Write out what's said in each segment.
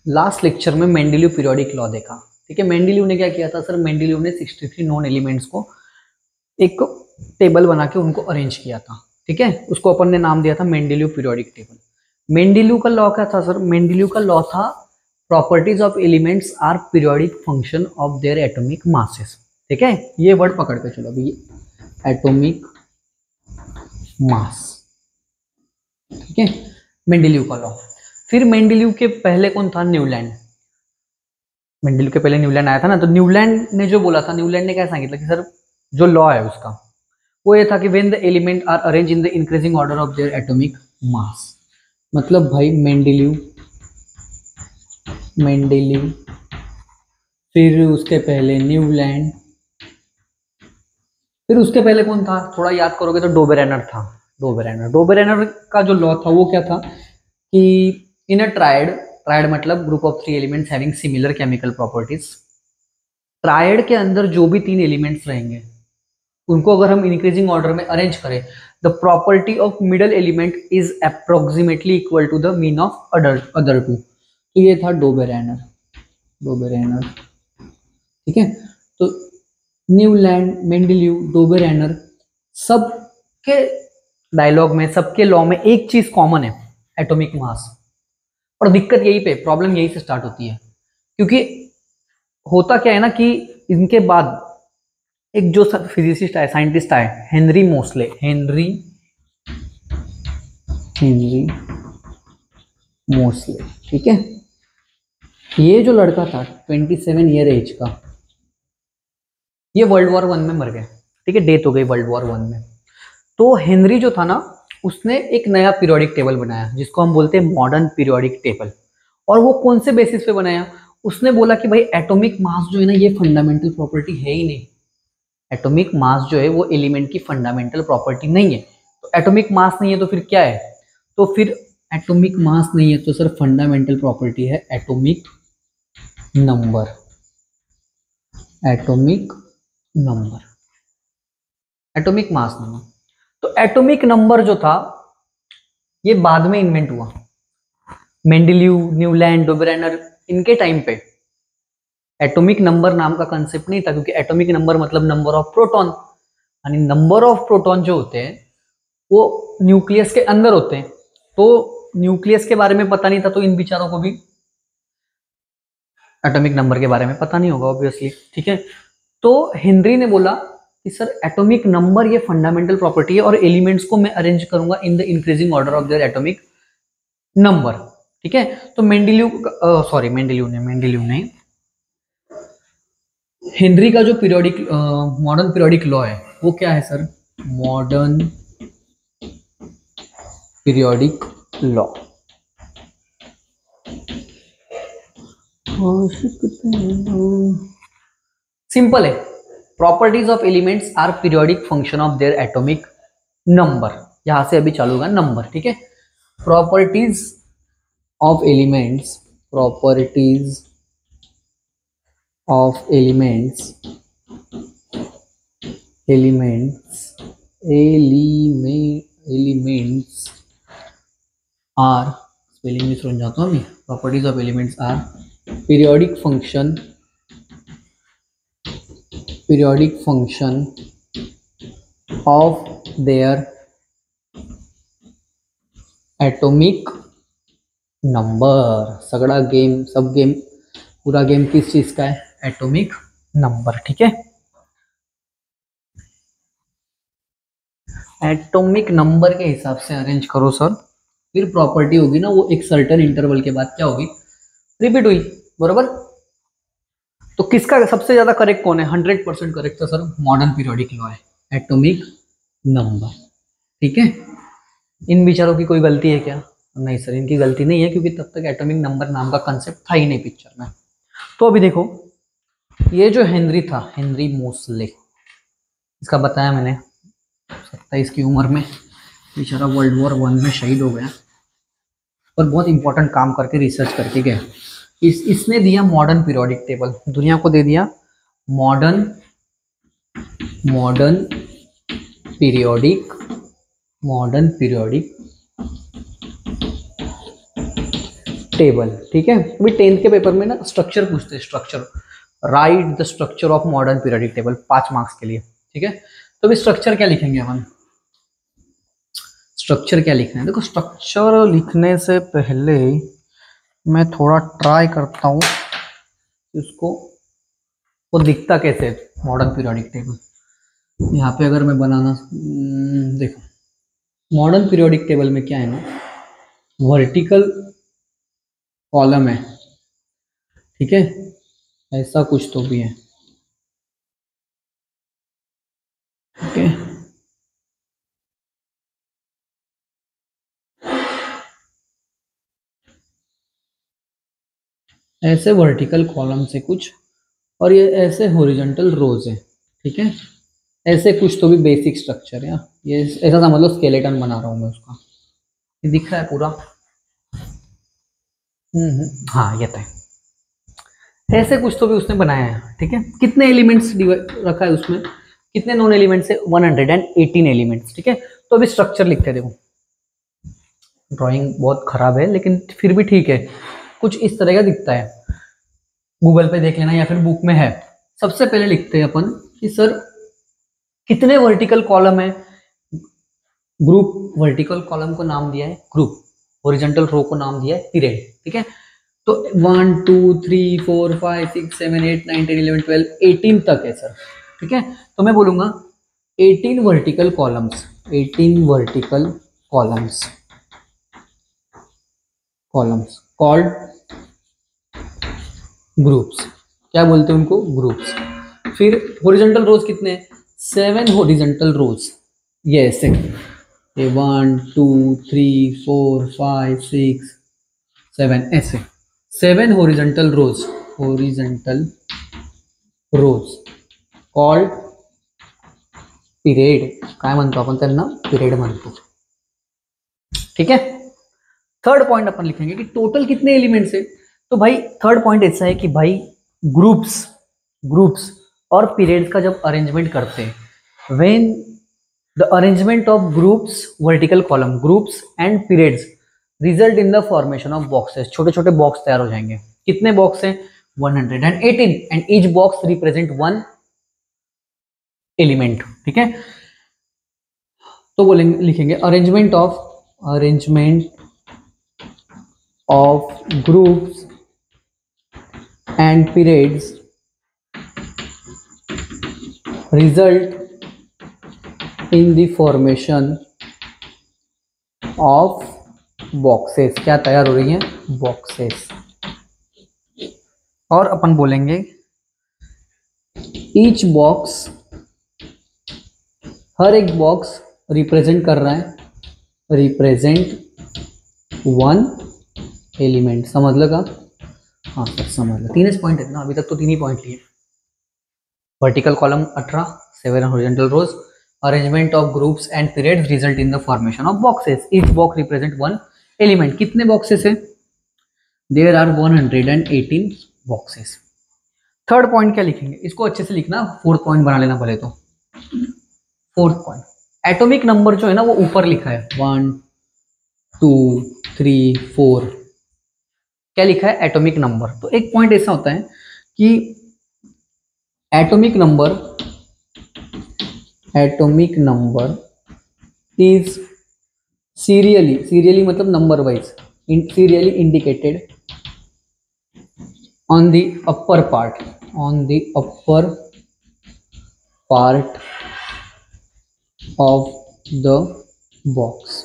Last lecture में Mendeleev periodic law देखा, ठीक है। मेंडेलीव ने क्या किया था सर, मेंडेलीव ने 63 नॉन एलिमेंट्स को एक टेबल बना के उनको अरेंज किया था, ठीक है। उसको अपन ने नाम दिया था मेंडेलीव पीरियोडिक टेबल। मेंडेलीव का लॉ क्या था सर, मेंडेलीव का लॉ था properties of elements are periodic function of their atomic masses, ठीक है। ये वर्ड पकड़ के चलो अभी, एटॉमिक मास, ठीक है, मेंडेलीव का लॉ। फिर मेंडेलीव के पहले कौन था, न्यूलैंड। मेंडेलीव के पहले न्यूलैंड आया था ना, तो न्यूलैंड ने जो बोला था, न्यूलैंड ने क्या सांगितलं कि सर जो लॉ है उसका वो ये था कि when the element are arrange in the increasing order of their atomic mass. मतलब भाई मेंडेलीव, फिर उसके पहले न्यूलैंड, फिर उसके पहले कौन था, थोड़ा याद करोगे तो डोबेरेनर था। डोबेरेनर का जो लॉ था वो क्या था कि इन अ ट्रायड मतलब group of 3 elements having similar chemical properties, triad के अंदर जो भी 3 एलिमेंट्स रहेंगे उनको अगर हम इंक्रीजिंग ऑर्डर में अरेंज करें, the property of middle element is approximately equal to the mean of other two. तो ये था डोबेरेनर, ठीक है। तो न्यूलैंड, मेंडेलीव, डोबेरेनर, सबके डायलॉग में, सबके लॉ में एक चीज कॉमन है, एटॉमिक मास। और दिक्कत यही पे, प्रॉब्लम यही से स्टार्ट होती है, क्योंकि होता क्या है ना कि इनके बाद एक जो फिजिसिस्ट है, साइंटिस्ट है, हेनरी मोस्ले, ठीक है। ये जो लड़का था 27 ईयर एज का, ये वर्ल्ड वॉर 1 में मर गया, ठीक है, डेथ हो गई वर्ल्ड वॉर 1 में। तो हेनरी जो था ना, उसने एक नया पीरियोडिक टेबल बनाया जिसको हम बोलते हैं मॉडर्न पीरियोडिक टेबल। और वो कौन से बेसिस पे बनाया, उसने बोला कि भाई एटॉमिक मास जो है ना, ये फंडामेंटल प्रॉपर्टी है ही नहीं। एटॉमिक मास जो है वो एलिमेंट की फंडामेंटल प्रॉपर्टी नहीं है। तो एटॉमिक मास नहीं है तो फिर क्या है, तो फिर एटॉमिक मास नहीं है तो सर फंडामेंटल प्रॉपर्टी है atomic number, atomic mass number. तो एटॉमिक नंबर जो था ये बाद में इन्वेंट हुआ, मेंडेलीव, न्यूलैंड, डोबेरेनर, इनके टाइम पे एटॉमिक नंबर नाम का कंसेप्ट नहीं था, क्योंकि एटॉमिक नंबर मतलब नंबर ऑफ प्रोटॉन, यानी नंबर ऑफ प्रोटॉन जो होते हैं वो न्यूक्लियस के अंदर होते हैं। तो न्यूक्लियस के बारे में पता नहीं था, तो इन बिचारों को भी एटॉमिक नंबर के बारे में पता नहीं होगा ऑब्वियसली, ठीक है। तो हेनरी ने बोला कि सर एटॉमिक नंबर ये फंडामेंटल प्रॉपर्टी है और एलिमेंट्स को मैं अरेंज करूंगा इन the increasing order of their atomic number, ठीक है। तो मेंडेलीव ने हेनरी का जो पीरियोडिक मॉडर्न पीरियोडिक लॉ है वो क्या है sir, modern periodic law. Simple है, properties of elements are periodic function of their atomic number. यहां से अभी चालू होगा नंबर, ठीक है। Properties of elements are, spelling में समझ जाता हूँ, properties of elements are periodic function of their atomic number. सगड़ा गेम, सब गेम, पूरा गेम किस चीज का है, एटॉमिक नंबर, ठीक है। एटॉमिक नंबर के हिसाब से अरेंज करो सर, फिर प्रॉपर्टी होगी ना वो एक सर्टेन इंटरवल के बाद क्या होगी, रिपीट हुई, बरोबर। तो किसका सबसे ज्यादा करेक्ट कौन है, 100% करेक्ट था सर मॉडर्न पीरियोडिक लॉ है, एटॉमिक नंबर, ठीक है। इन बिचारों की कोई गलती है क्या, नहीं सर इनकी गलती नहीं है, क्योंकि तब तक एटॉमिक नंबर नाम का कंसेप्ट था ही नहीं पिक्चर में। तो अभी देखो, ये जो हेनरी था, हेनरी मोस्ले, इसका बताया मैंने 27 की उम्र में बेचारा वर्ल्ड वॉर 1 में शहीद हो गया, और बहुत इंपॉर्टेंट काम करके रिसर्च करके गया। इसने दिया मॉडर्न पीरियोडिक टेबल, दुनिया को दे दिया मॉडर्न पीरियोडिक टेबल। ठीक है, अभी 10th के पेपर में ना स्ट्रक्चर पूछते हैं, structure, right the structure of modern periodic table, 5 marks के लिए। ठीक है, तो अभी स्ट्रक्चर क्या लिखेंगे अपन, स्ट्रक्चर क्या लिखना है, देखो स्ट्रक्चर लिखने से पहले मैं थोड़ा ट्राई करता हूँ उसको, वो दिखता कैसे है मॉडर्न पीरियोडिक टेबल। यहाँ पे अगर मैं बनाना, देखो मॉडर्न पीरियोडिक टेबल में क्या है ना, वर्टिकल कॉलम है। ठीक है, ऐसा कुछ तो भी है। ठीक है, ऐसे वर्टिकल कॉलम से कुछ, और ये ऐसे हॉरिजॉन्टल रोज है। ठीक है, ऐसे कुछ तो भी बेसिक स्ट्रक्चर है। ये ऐसा समझ लो स्केलेटन बना रहा हूँ मैं उसका, ये दिख रहा है पूरा। हाँ ये तो है, ऐसे कुछ तो भी उसने बनाया है। ठीक है, कितने एलिमेंट्स रखा है उसमें, कितने नॉन एलिमेंट्स है, 118 एलिमेंट्स। ठीक है, तो अभी स्ट्रक्चर लिखते हैं। देखो ड्राइंग बहुत खराब है लेकिन फिर भी ठीक है, कुछ इस तरह का दिखता है, गूगल पे देख लेना या फिर बुक में है। सबसे पहले लिखते हैं अपन कि सर कितने वर्टिकल कॉलम है, ग्रुप, वर्टिकल कॉलम को नाम दिया है ग्रुप, हॉरिजॉन्टल रो को नाम दिया है पीरियड। ठीक है, तो 1 2 3 4 5 6 7 8 9 10 11 12 18 तक है सर। ठीक है, तो मैं बोलूंगा 18 vertical columns, 18 vertical columns, columns called groups. क्या बोलते हैं उनको, ग्रुप्स। फिर हॉरिजॉन्टल रोज कितने हैं, 7 हॉरिजॉन्टल रोज, ये ऐसे, ये 1 2 3 4 5 6 7 ऐसे 7 हॉरिजॉन्टल रोज, हॉरिजॉन्टल रोज कॉल्ड पिरियड, काय म्हणतो आपण त्यांना, पिरियड म्हणतो। ठीक है, थर्ड पॉइंट अपन लिखेंगे कि टोटल कितने एलिमेंट्स है। तो भाई थर्ड पॉइंट ऐसा है कि भाई ग्रुप्स, ग्रुप्स और पीरियड्स का जब अरेंजमेंट करते हैं, when the arrangement of groups, vertical column, groups and periods result in the formation of boxes, छोटे छोटे बॉक्स तैयार हो जाएंगे। कितने बॉक्स हैं, 118 and each box represent 1 element. ठीक है, तो बोलेंगे, लिखेंगे arrangement of groups and periods result in the formation of boxes, क्या तैयार हो रही हैं, बॉक्सेस। और अपन बोलेंगे ईच बॉक्स, हर एक बॉक्स रिप्रेजेंट कर रहा है, रिप्रेजेंट 1 एलिमेंट। समझ लगा, हाँ सर समझ लो, 3 पॉइंट है ना, अभी तक तो 3 ही पॉइंट लिए। Vertical column 18, 7 horizontal rows, arrangement of groups and periods result in the formation of boxes, each box represent 1 element. कितने बॉक्सेस है, there are 118 boxes. Third point क्या लिखेंगे, इसको अच्छे से लिखना, फोर्थ पॉइंट बना लेना पहले तो। फोर्थ पॉइंट, एटॉमिक नंबर जो है ना वो ऊपर लिखा है, 1 2 3 4, क्या लिखा है, एटॉमिक नंबर। तो एक पॉइंट ऐसा होता है कि एटॉमिक नंबर इज सीरियली मतलब number wise, serially indicated on the upper part of the box।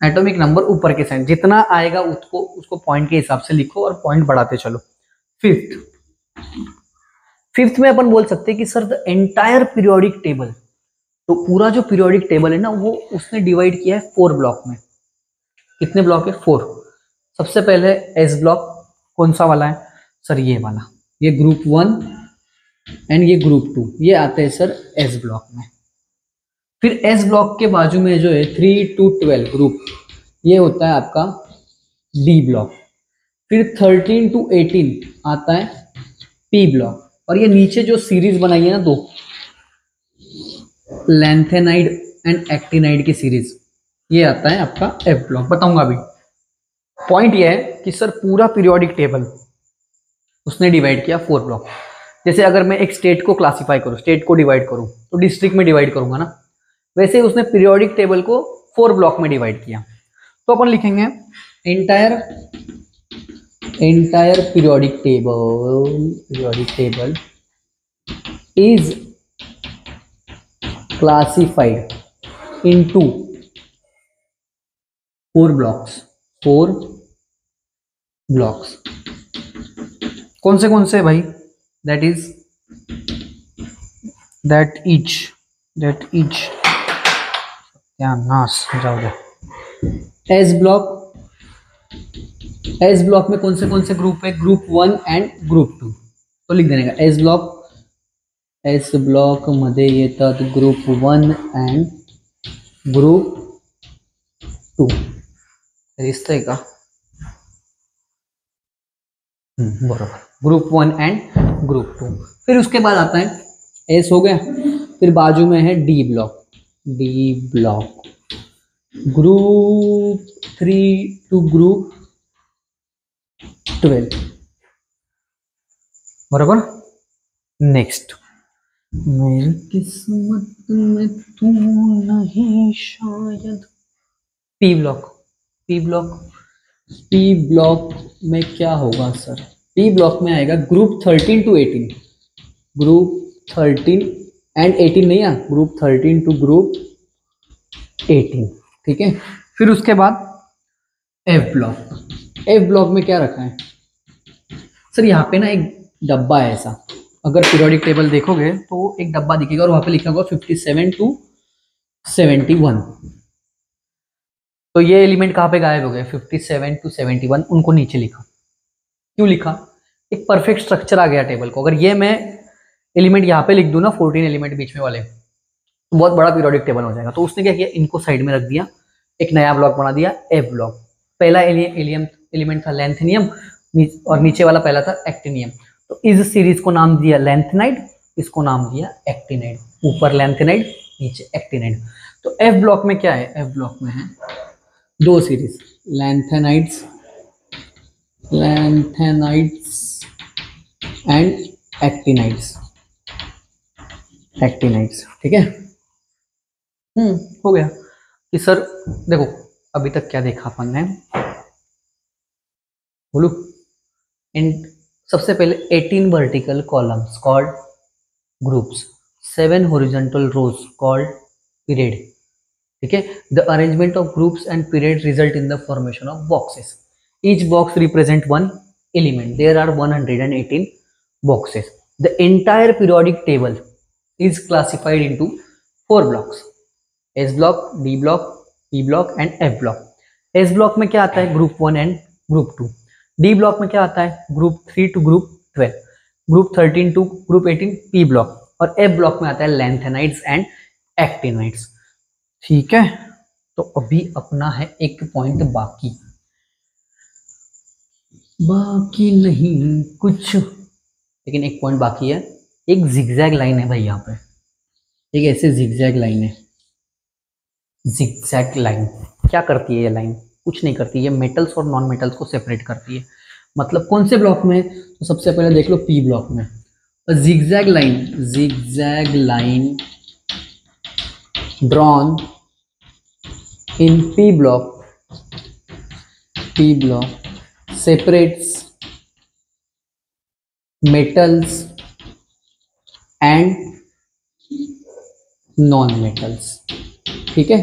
Atomic number ऊपर के साइड जितना आएगा उसको पॉइंट के हिसाब से लिखो और पॉइंट बढ़ाते चलो। फिफ्थ में अपन बोल सकते हैं कि sir the entire periodic table, तो पूरा जो पीरियोडिक टेबल है ना वो उसने डिवाइड किया है 4 ब्लॉक में। कितने ब्लॉक है, 4। सबसे पहले एस ब्लॉक, कौन सा वाला है सर, ये वाला, ये ग्रुप 1 एंड ये ग्रुप 2, ये आते हैं सर एस ब्लॉक में। फिर एस ब्लॉक के बाजू में जो है 3 to 12 ग्रुप, ये होता है आपका डी ब्लॉक। फिर 13 to 18 आता है पी ब्लॉक, और ये नीचे जो सीरीज बनाई है ना 2, लैंथेनाइड एंड एक्टिनाइड की सीरीज, ये आता है आपका एफ ब्लॉक। बताऊंगा अभी। पॉइंट ये है कि सर पूरा पीरियोडिक टेबल उसने डिवाइड किया 4 ब्लॉक। जैसे अगर मैं एक स्टेट को क्लासिफाई करूं, स्टेट को डिवाइड करूं, तो डिस्ट्रिक्ट में डिवाइड करूंगा ना, वैसे ही उसने पीरियोडिक टेबल को 4 ब्लॉक में डिवाइड किया। तो अपन लिखेंगे entire periodic table is classified into 4 blocks. कौन से भाई? दैट ईच क्या नाश जाओ दे। एस ब्लॉक में कौन से ग्रुप है? Group 1 and group 2। तो लिख देने का एस ब्लॉक मध्ये येतात ग्रुप 1 एंड ग्रुप 2। दिसतंय का? बरोबर, ग्रुप 1 एंड ग्रुप 2। फिर उसके बाद आता है एस हो गया, फिर बाजू में है d block group 3 to group 12। बराबर। नेक्स्ट, मेरी किस्मत में तू नहीं शायद। पी ब्लॉक में क्या होगा सर? पी ब्लॉक में आएगा ग्रुप 13 टू 18। ग्रुप 13 एंड 18 नहीं है, ग्रुप 13 टू ग्रुप 18। ठीक है। फिर उसके बाद एफ ब्लॉक में क्या रखा है सर? यहाँ पे ना एक डब्बा है ऐसा, अगर पीरियोडिक टेबल देखोगे तो एक डब्बा दिखेगा और वहां पे लिखा होगा 57 टू 71। तो ये एलिमेंट कहाँ पे गायब हो गए? 57 टू 71, उनको नीचे लिखा। क्यों लिखा? एक परफेक्ट स्ट्रक्चर आ गया टेबल को। अगर ये मैं एलिमेंट यहाँ पे लिख दूं ना, 14 एलिमेंट बीच में वाले, तो बहुत बड़ा पीरियोडिक टेबल हो जाएगा। तो उसने क्या किया, इनको साइड में रख दिया, एक नया ब्लॉक बना दिया एफ ब्लॉक। पहला एलिमेंट था लेंथेनियम और नीचे वाला पहला था एक्टिनियम। तो इस सीरीज को नाम दिया लेंथेनाइड, इसको नाम दिया एक्टिनाइड। ऊपर लेंथेनाइड, नीचे एक्टिनाइड। तो एफ ब्लॉक में क्या है? एफ ब्लॉक में है 2 सीरीज, लेंथेनाइड्स एंड एक्टिनाइड्स। ठीक है। हो गया कि सर देखो अभी तक क्या देखा अपन ने, बोलू इन सबसे पहले 18 vertical columns called groups, 7 horizontal rows called period. ठीक है। The arrangement of groups and period result in the formation of boxes. Each box represent 1 element. There are 118 boxes. The entire periodic table is classified into 4 blocks: S block, D block, P block and F block. S block में क्या आता है? Group 1 and group 2। D block में क्या आता है? Group 3 to group 12, group 13 to group 18 P block, और F block में आता है लेंथेनाइड्स एंड एक्टिनाइड्स। ठीक है। तो अभी अपना है एक पॉइंट बाकी नहीं कुछ, लेकिन एक पॉइंट बाकी है। एक जिगजैग लाइन है भाई यहाँ पे, एक ऐसे जिगजैग लाइन है। जिगजैग लाइन क्या करती है? ये लाइन कुछ नहीं करती, ये मेटल्स और नॉन मेटल्स को सेपरेट करती है। मतलब कौन से ब्लॉक में? तो सबसे पहले देख लो पी ब्लॉक में, zigzag line drawn in P block separates metals and non metals. ठीक है।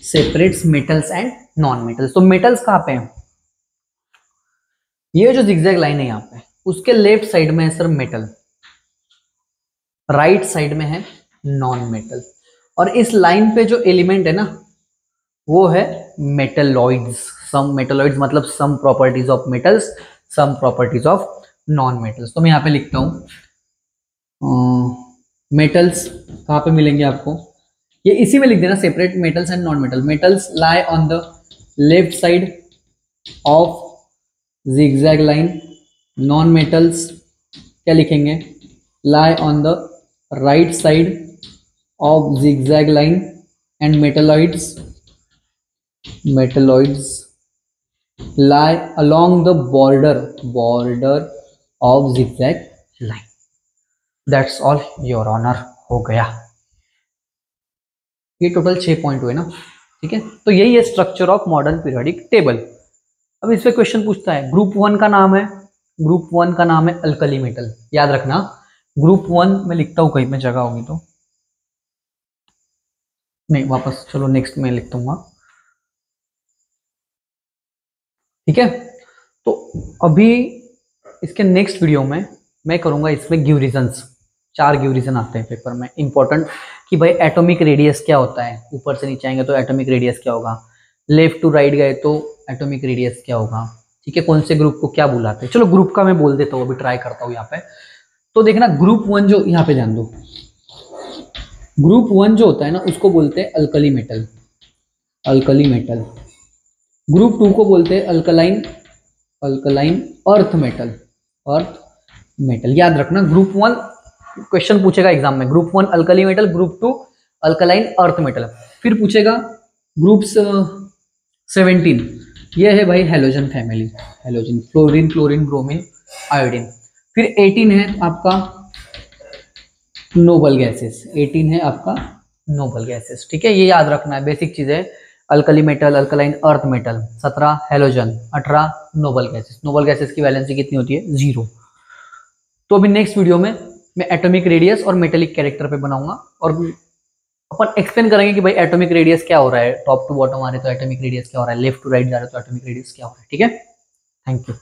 Separates metals and non metals. तो मेटल्स कहाँ पे हैं? ये जो जिगजैग लाइन है यहाँ पे, उसके लेफ्ट साइड में है सर मेटल, राइट साइड में है नॉन मेटल। और इस लाइन पे जो एलिमेंट है ना, वो है मेटलॉइड्स। सम मेटलॉइड्स मतलब some properties of metals, some properties of non metals. तो मैं यहाँ पे लिखता हूँ मेटल्स कहाँ पे मिलेंगे आपको, ये इसी में लिख देना, separate metals and non metal. Metals lie on the left side of zigzag line, non metals क्या लिखेंगे? Lie on the right side of zigzag line, and metalloids lie along the border of zigzag line. That's all your honor, हो गया। ये total 6 point हुए ना, ठीक है। तो यही है structure of modern periodic table. अब इसमें क्वेश्चन पूछता है, ग्रुप 1 का नाम है, ग्रुप 1 का नाम है अल्कली मेटल, याद रखना। ग्रुप 1 में लिखता हूँ, कहीं में जगह होगी तो नहीं, वापस चलो नेक्स्ट में लिख दूंगा, ठीक है। तो अभी इसके नेक्स्ट वीडियो में मैं करूंगा इसमें गिव रीजंस, 4 गिव रीजन आते हैं पेपर में इंपॉर्टेंट, कि भाई एटॉमिक रेडियस क्या होता है, ऊपर से नीचे आएंगे तो एटॉमिक रेडियस क्या होगा, लेफ्ट टू राइट गए तो एटॉमिक रेडियस क्या होगा, ठीक है, कौन से ग्रुप को क्या बुलाते हैं। चलो ग्रुप का मैं बोल देता हूँ, अभी ट्राई करता हूँ यहाँ पे। तो देखना ग्रुप 1 जो, यहाँ पे ध्यान दो, ग्रुप 1 जो होता है ना उसको बोलते हैं alkali metal, alkali metal. Group 2 को बोलते हैं alkaline, alkaline earth metal, earth metal. याद रखना ग्रुप 1 क्वेश्चन पूछेगा एग्जाम में, group 1 alkali metal, group 2 alkaline earth metal. फिर पूछेगा ग्रुप 17, ये है भाई halogen family, halogen, fluorine, chlorine, bromine, iodine. फिर 18 है आपका नोबल गैसेस, 18 है आपका नोबल गैसेस, ठीक है। ये याद रखना है, बेसिक चीज है। Alkali metal, alkaline earth metal, 17 halogen, 18 noble gases. Noble gases की वैलेंसी कितनी होती है, 0। तो अभी नेक्स्ट वीडियो में मैं एटॉमिक रेडियस और मेटेलिक कैरेक्टर पे बनाऊंगा, और अपन एक्सप्लेन करेंगे कि भाई एटॉमिक रेडियस क्या हो रहा है, टॉप टू बॉटम आ रहे तो एटॉमिक रेडियस क्या हो रहा है, लेफ्ट टू राइट जा रहे तो एटॉमिक रेडियस क्या हो रहा है, ठीक है। Thank you.